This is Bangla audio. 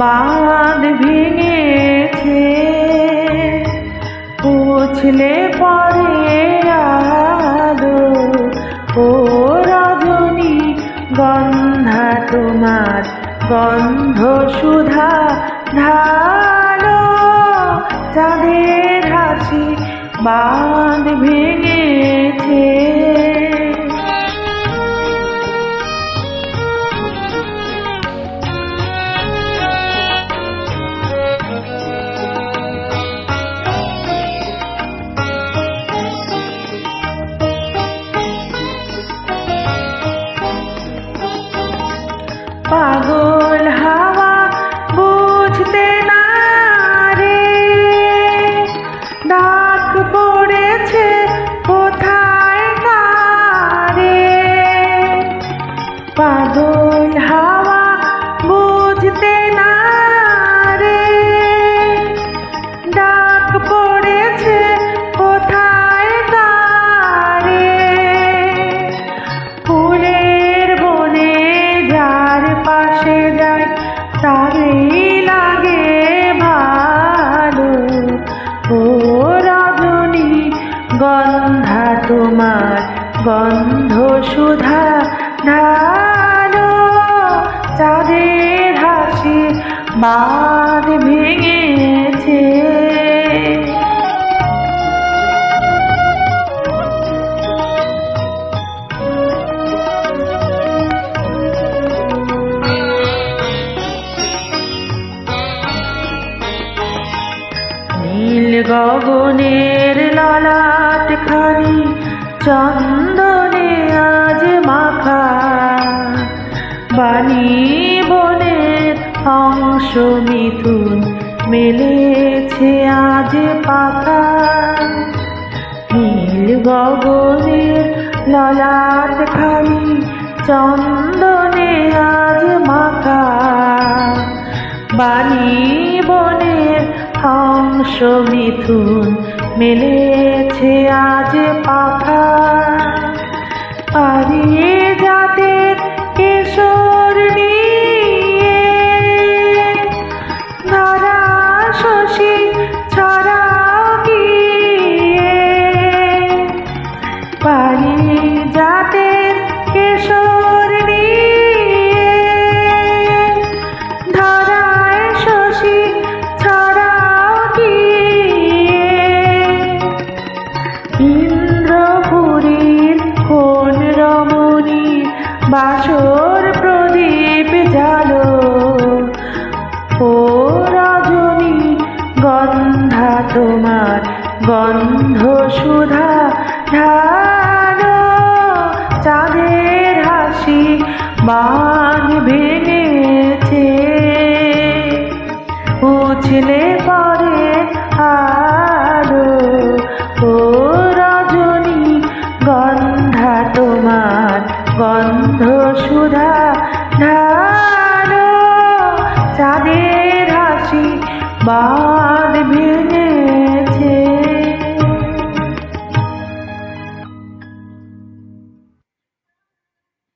বাঁধ ভেঙেছে, উছলে পড়ে আলো। ও রজনী গন্ধা তোমার গন্ধ সুধা ঢালো, চাঁদের হাসি বাঁধ ভেঙেছে। পাগল হাওয়া বুঝতে না রে, ডাক পড়েছে কোথায় কারে। পাগল হাওয়া বুঝতে না রে, ডাক পড়েছে কোথায় কারে। ফুলের বনে যার পাশে যায় তারই লাগে ভালো। ও রজনী গন্ধা তোমার গন্ধ সুধা ঢালো, চাঁদের হাসি বাঁধ ভেঙেছে। নীল গগনের ললাট খানি চন্দনে আজ মাখা, বাণী বনের অংশ মিথুন মেলেছে আজ পাখা। নীল গগনের ললাট খানি চন্দনে আজ মাখা, বাণী বনের অংশ মিথুন মেলেছে আজ পাখা। পারিজাতের কেশর নিয়ে ধারা শশী ছড়াও গিয়ে। পারিজাতের কেশর নিয়ে ধারায় শশী ছড়াও গিয়ে। ইন্দ্রপুরীর কোন রমণীর বাসর প্রদীপ জালো। ও রজনী গন্ধা তোমার গন্ধ সুধা ঢালো, চাঁদের হাসি বাঁধ ভেঙেছে। উছলে